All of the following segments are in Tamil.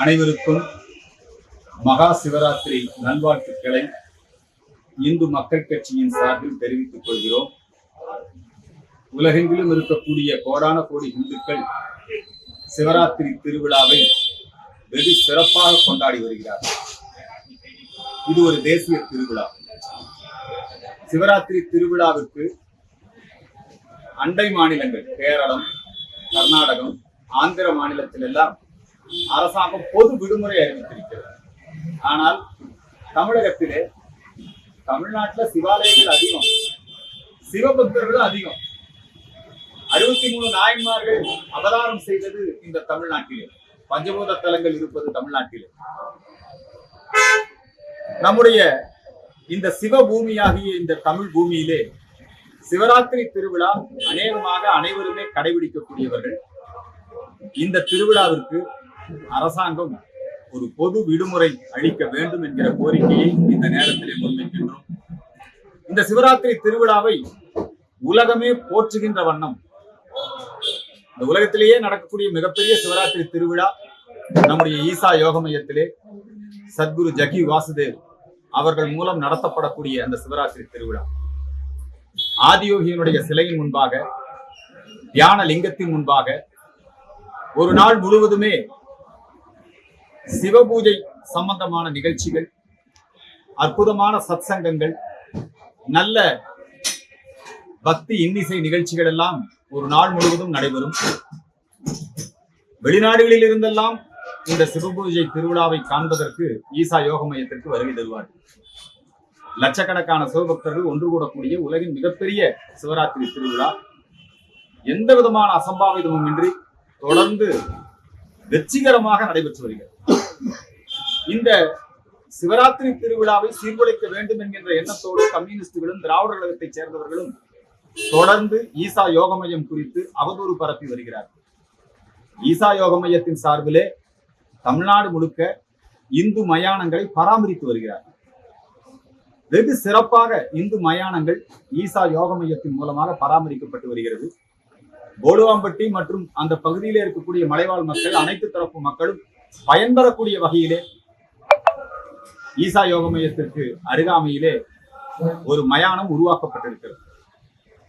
அனைவருக்கும் மகா சிவராத்திரி நல்வாழ்த்துக்களை இந்து மக்கள் கட்சியின் சார்பில் தெரிவித்துக் கொள்கிறோம். உலகெங்கிலும் இருக்கக்கூடிய கோடான கோடி இந்துக்கள் சிவராத்திரி திருவிழாவை வெகு சிறப்பாக கொண்டாடி வருகிறார்கள். இது ஒரு தேசிய திருவிழா. சிவராத்திரி திருவிழாவிற்கு அண்டை மாநிலங்கள் கேரளம், கர்நாடகம், ஆந்திர மாநிலத்தில் எல்லாம் அரசாங்கம் பொது விடுமுறை அறிவித்திருக்கிறது. ஆனால் தமிழகத்திலே, தமிழ்நாட்டில் சிவாலயங்கள் அதிகம், சிவபக்தர்களும் அதிகம். 63 நாயன்மார்கள் அவதாரம் செய்தது இந்த தமிழ்நாட்டிலே, பஞ்சபூத தலங்கள் இருப்பது தமிழ்நாட்டிலே. நம்முடைய இந்த சிவபூமியாகிய இந்த தமிழ் பூமியிலே சிவராத்திரி திருவிழா அநேகமாக அனைவருமே கடைபிடிக்கக்கூடியவர்கள். இந்த திருவிழாவிற்கு அரசாங்கம் ஒரு பொது விடுமுறை அளிக்க வேண்டும் என்கிற கோரிக்கையை இந்த நேரத்திலே முன்வைக்கின்றோம். இந்த சிவராத்திரி திருவிழாவை உலகமே போற்றுகின்ற வண்ணம், இந்த உலகத்திலேயே நடக்கக்கூடிய மிகப்பெரிய சிவராத்திரி திருவிழா நம்முடைய ஈசா யோக மையத்திலே சத்குரு ஜக்கி வாசுதேவ் அவர்கள் மூலம் நடத்தப்படக்கூடிய அந்த சிவராத்திரி திருவிழா ஆதியோகியனுடைய சிலையின் முன்பாக, தியான லிங்கத்தின் முன்பாக ஒரு நாள் முழுவதுமே சிவபூஜை சம்பந்தமான நிகழ்ச்சிகள், அற்புதமான சத்சங்கங்கள், நல்ல பக்தி இன்னிசை நிகழ்ச்சிகள் எல்லாம் ஒரு நாள் முழுவதும் நடைபெறும். வெளிநாடுகளில் இருந்தெல்லாம் இந்த சிவபூஜை திருவிழாவை காண்பதற்கு ஈசா யோக மையத்திற்கு வருகை தருவார்கள். லட்சக்கணக்கான சிவபக்தர்கள் ஒன்று கூடக்கூடிய உலகின் மிகப்பெரிய சிவராத்திரி திருவிழா எந்த விதமான அசம்பாவிதமும் இன்றி தொடர்ந்து வெற்றிகரமாக நடைபெற்று வருகிறது. இந்த சிவராத்திரி திருவிழாவை சீர்குலைக்க வேண்டும் என்கின்ற எண்ணத்தோடு கம்யூனிஸ்டுகளும் திராவிடர் கழகத்தைச் சேர்ந்தவர்களும் தொடர்ந்து ஈசா யோக மையம் குறித்து அவதூறு பரப்பி வருகிறார்கள். ஈசா யோக மையத்தின் சார்பிலே தமிழ்நாடு முழுக்க இந்து மயானங்களை பராமரித்து வருகிறார்கள். வெகு சிறப்பாக இந்து மயானங்கள் ஈசா யோக மையத்தின் மூலமாக பராமரிக்கப்பட்டு வருகிறது. போலுவாம்பட்டி மற்றும் அந்த பகுதியிலே இருக்கக்கூடிய மலைவாழ் மக்கள், அனைத்து தரப்பு மக்களும் பயன்பெறக்கூடிய வகையிலே ஈசா யோக மையத்திற்கு அருகாமையிலே ஒரு மயானம் உருவாக்கப்பட்டிருக்கிறது.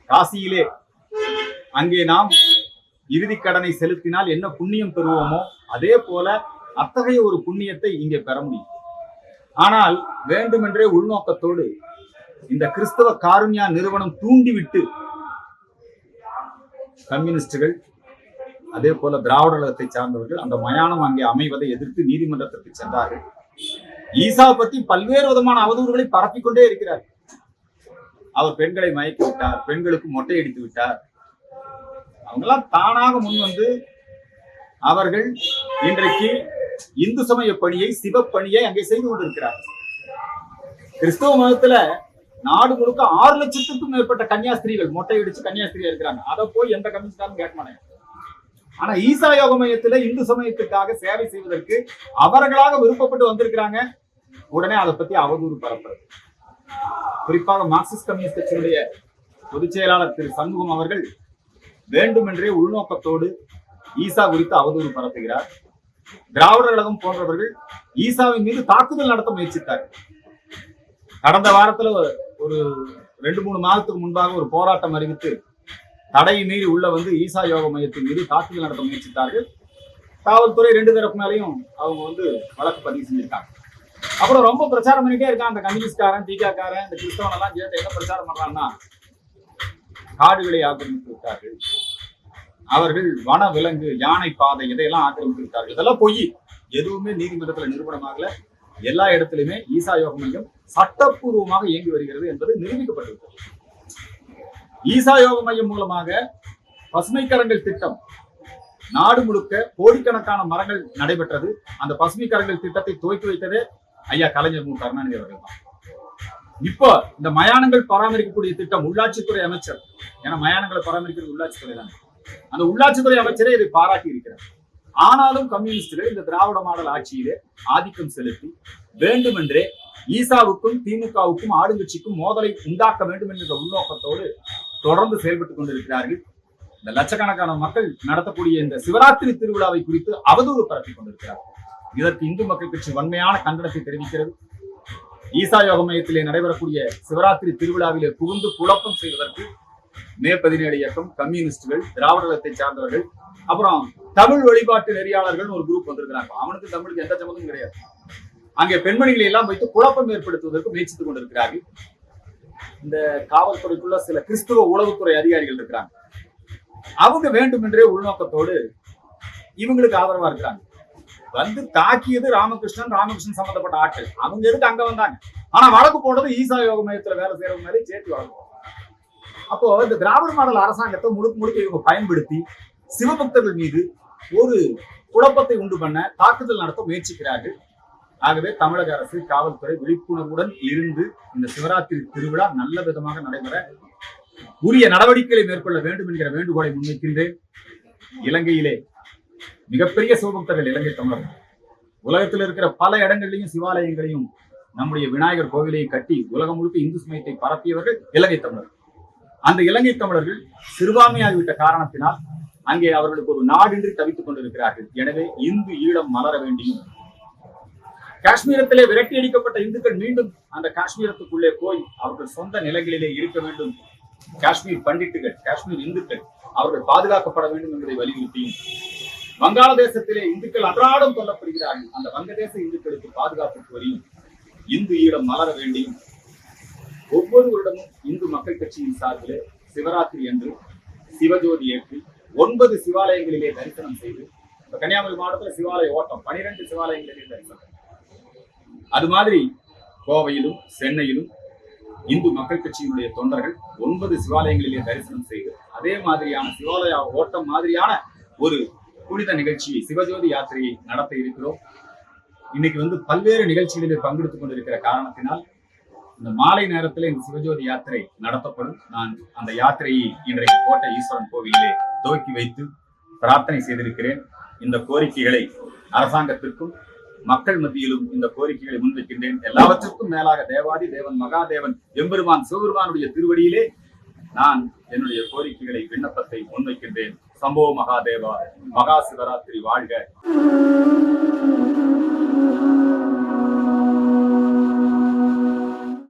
காசியிலே அங்கே நாம் இறுதி கடனை செலுத்தினால் என்ன புண்ணியம் பெறுவோமோ அதே போல அத்தகைய ஒரு புண்ணியத்தை இங்கே பெற முடியும். ஆனால் வேண்டுமென்றே உள்நோக்கத்தோடு இந்த கிறிஸ்தவ காருண்யா நிறுவனம் தூண்டிவிட்டு கம்யூனிஸ்டுகள், அதே போல திராவிட கழகத்தை சார்ந்தவர்கள் அந்த மயானம் அங்கே அமைவதை எதிர்த்து நீதிமன்றத்திற்கு சென்றார்கள். ஈசா பற்றி பல்வேறு விதமான அவதூறுகளை பரப்பிக்கொண்டே இருக்கிறார். அவர் பெண்களை மயக்கி விட்டார், பெண்களுக்கு மொட்டை அடித்து விட்டார். அவங்கெல்லாம் தானாக முன் வந்து அவர்கள் இன்றைக்கு இந்து சமய பணியை, சிவ பணியை அங்கே செய்து கொண்டிருக்கிறார். கிறிஸ்தவ மதத்துல நாடு முழுக்க 6 லட்சத்துக்கும் மேற்பட்ட கன்னியாஸ்திரிகள் மொட்டை அடிச்சு கன்னியாஸ்திரியா இருக்கிறாங்க. அதை போய் எந்த கம்யூனிஸ்டாரும் கேட்க மாட்டாங்க. ஆனா ஈசா யோக மையத்துல இந்து சமயத்துக்காக சேவை செய்வதற்கு அவர்களாக விருப்பப்பட்டு வந்திருக்கிறாங்க. உடனே அதை பத்தி அவதூறு பரப்புறது. குறிப்பாக மார்க்சிஸ்ட் கம்யூனிஸ்ட் கட்சியினுடைய பொதுச் செயலாளர் திரு சண்முகம் அவர்கள் வேண்டுமென்றே உள்நோக்கத்தோடு ஈசா குறித்து அவதூறு பரப்புகிறார். திராவிடர் கழகம் போன்றவர்கள் ஈசாவின் மீது தாக்குதல் நடத்த முயற்சித்தார்கள். கடந்த வாரத்துல ஒரு 2-3 மாதத்துக்கு முன்பாக ஒரு போராட்டம் அறிவித்து தடை மீறி உள்ள வந்து ஈசா யோக மையத்தின் மீது தாக்குதல் நடத்த முயற்சித்தார்கள். காவல்துறை 2 தரப்பு மேலையும் அவங்க வந்து வழக்கு பதிவு செஞ்சிருக்காங்க. அப்புறம் ரொம்ப பிரச்சாரம் பண்ணிட்டே இருக்கான். அந்த கம்யூனிஸ்ட்காரன், தீகாக்காரன், இந்த கிறிஸ்தவன் எல்லாம் சேர்ந்து என்ன பிரச்சாரம் பண்றாங்கன்னா, காடுகளை ஆக்கிரமித்து விட்டார்கள், அவர்கள் வன விலங்கு, யானை பாதை இதையெல்லாம் ஆக்கிரமித்து விட்டார்கள். இதெல்லாம் பொய். எதுவுமே நீதிமன்றத்தில் நிரூபணமாகல. எல்லா இடத்திலுமே ஈசா யோக மையம் சட்டப்பூர்வமாக இயங்கி வருகிறது என்பது நிரூபிக்கப்பட்டிருக்கிறது. ஈசா யோக மையம் மூலமாக பசுமை கரங்கள் திட்டம் நாடு முழுக்க கோடிக்கணக்கான மரங்கள் நடைபெற்றது. அந்த பசுமை கரங்கள் திட்டத்தை துவக்கி வைத்ததே ஐயா கலைஞர் மு கருணாநிதி அவர்கள் தான். இப்போ இந்த மயானங்கள் பராமரிக்கக்கூடிய திட்டம் உள்ளாட்சித்துறை அமைச்சர், ஏன்னா மயானங்களை பராமரிக்கிறது உள்ளாட்சித்துறை தான், அந்த உள்ளாட்சித்துறை அமைச்சரே இதை பாராட்டி இருக்கிறார். ஆனாலும் கம்யூனிஸ்டுகள் இந்த திராவிட மாடல் ஆட்சியிலே ஆதிக்கம் செலுத்தி வேண்டுமென்றே ஈசாவுக்கும் திமுகவுக்கும் ஆளுங்கட்சிக்கும் மோதலை உண்டாக்க வேண்டும் என்ற உள்நோக்கத்தோடு தொடர்ந்து செயல்பட்டுக் கொண்டிருக்கிறார்கள். இந்த லட்சக்கணக்கான மக்கள் நடத்தக்கூடிய இந்த சிவராத்திரி திருவிழாவை குறித்து அவதூறு பரப்பிக் கொண்டிருக்கிறார்கள். இதற்கு இந்து மக்கள் கட்சி வன்மையான கண்டனத்தை தெரிவிக்கிறது. ஈசா யோக மையத்திலே நடைபெறக்கூடிய சிவராத்திரி திருவிழாவிலே புகுந்து குழப்பம் செய்வதற்கு மே 17 இயக்கம், கம்யூனிஸ்டுகள், திராவிடத்தை சார்ந்தவர்கள், அப்புறம் தமிழ் வழிபாட்டு நெறியாளர்கள் ஒரு குரூப் வந்திருக்கிறாங்க. அவனுக்கு தமிழுக்கு எந்த சம்மந்தமும் கிடையாது. அங்கே பெண்மணிகளை எல்லாம் வைத்து குழப்பம் ஏற்படுத்துவதற்கு முயற்சித்துக் கொண்டிருக்கிறார்கள். இந்த காவல்துறைக்குள்ள சில கிறிஸ்துவ உளவுத்துறை அதிகாரிகள் இருக்கிறாங்க. அவங்க வேண்டுமென்றே உள்நோக்கத்தோடு இவங்களுக்கு ஆதரவா இருக்கிறாங்க. வந்து தாக்கியது ராமகிருஷ்ணன் சம்பந்தப்பட்ட ஆட்கள். அவங்க எதுக்கு அங்க வந்தாங்க? ஆனா வழக்கு போடுறது ஈசா யோக மையத்துல வேலை செய்யறவங்க மேலே சேர்த்து வழக்கு. அப்போ இந்த திராவிட மாடல் அரசாங்கத்தை முழுக்க இவங்க பயன்படுத்தி சிவபக்தர்கள் மீது ஒரு குழப்பத்தை உண்டு பண்ண தாக்குதல் நடத்த முயற்சிக்கிறார்கள். ஆகவே தமிழக அரசு, காவல்துறை விழிப்புணர்வுடன் இருந்து இந்த சிவராத்திரி திருவிழா நல்ல விதமாக நடைபெற உரிய நடவடிக்கைகளை மேற்கொள்ள வேண்டும் என்கிற வேண்டுகோளை முன்வைக்கின்றேன். இலங்கையிலே மிகப்பெரிய சிவபக்தர்கள் இலங்கை தமிழர்கள். உலகத்தில் இருக்கிற பல இடங்களிலையும் சிவாலயங்களையும் நம்முடைய விநாயகர் கோவிலையும் கட்டி உலகம் முழுக்க இந்து சமயத்தை பரப்பியவர்கள் இலங்கை தமிழர்கள். அந்த இலங்கை தமிழர்கள் சிறுபான்மையாகிவிட்ட காரணத்தினால் அங்கே அவர்களுக்கு ஒரு நாடின்றி தவித்துக் கொண்டிருக்கிறார்கள். எனவே இந்து ஈழம் மலர வேண்டியும், காஷ்மீரத்திலே விரட்டி அடிக்கப்பட்ட இந்துக்கள் மீண்டும் அந்த காஷ்மீரத்துக்குள்ளே போய் அவர்கள் சொந்த நிலைகளிலே இருக்க வேண்டும். காஷ்மீர் பண்டிட்டுகள், காஷ்மீர் இந்துக்கள் அவர்கள் பாதுகாக்கப்பட வேண்டும் என்பதை வலியுறுத்தியும், வங்காளதேசத்திலே இந்துக்கள் அன்றாடம் கொல்லப்படுகிறார்கள். அந்த வங்கதேச இந்துக்களுக்கு பாதுகாப்பு கோரியும் இந்து ஈழம் மலர வேண்டியும் ஒவ்வொரு வருடமும் இந்து மக்கள் கட்சியின் சார்பிலே சிவராத்திரி அன்று சிவஜோதி ஏற்றி 9 சிவாலயங்களிலே தரிசனம் செய்து, கன்னியாகுமரி மாவட்டத்தில் சிவாலய ஓட்டம் 12 சிவாலயங்களிலே தரிசனம். அது மாதிரி கோவையிலும் சென்னையிலும் இந்து மக்கள் கட்சியினுடைய தொண்டர்கள் 9 சிவாலயங்களிலே தரிசனம் செய்து அதே மாதிரியான சிவாலய ஓட்டம் மாதிரியான ஒரு புனித நிகழ்ச்சியை, சிவஜோதி யாத்திரையை நடத்த இருக்கிறோம். இன்னைக்கு பல்வேறு நிகழ்ச்சிகளிலே பங்கெடுத்துக் கொண்டிருக்கிற காரணத்தினால் இந்த மாலை நேரத்தில் இந்த சிவஜோதி யாத்திரை நடத்தப்படும். நான் அந்த யாத்திரையை இன்றைக்கு கோட்டை ஈஸ்வரன் கோவிலிலே துவக்கி வைத்து பிரார்த்தனை செய்திருக்கிறேன். இந்த கோரிக்கைகளை அரசாங்கத்திற்கும் மக்கள் மத்தியிலும் இந்த கோரிக்கைகளை முன்வைக்கின்றேன். எல்லாவற்றிற்கும் மேலாக தேவாதி தேவன் மகாதேவன் எம்பெருமான் சிவபெருமானுடைய திருவடியிலே நான் என்னுடைய கோரிக்கைகளை, விண்ணப்பத்தை முன்வைக்கின்றேன். சம்போ மகாதேவா, மகா சிவராத்திரி வாழ்க.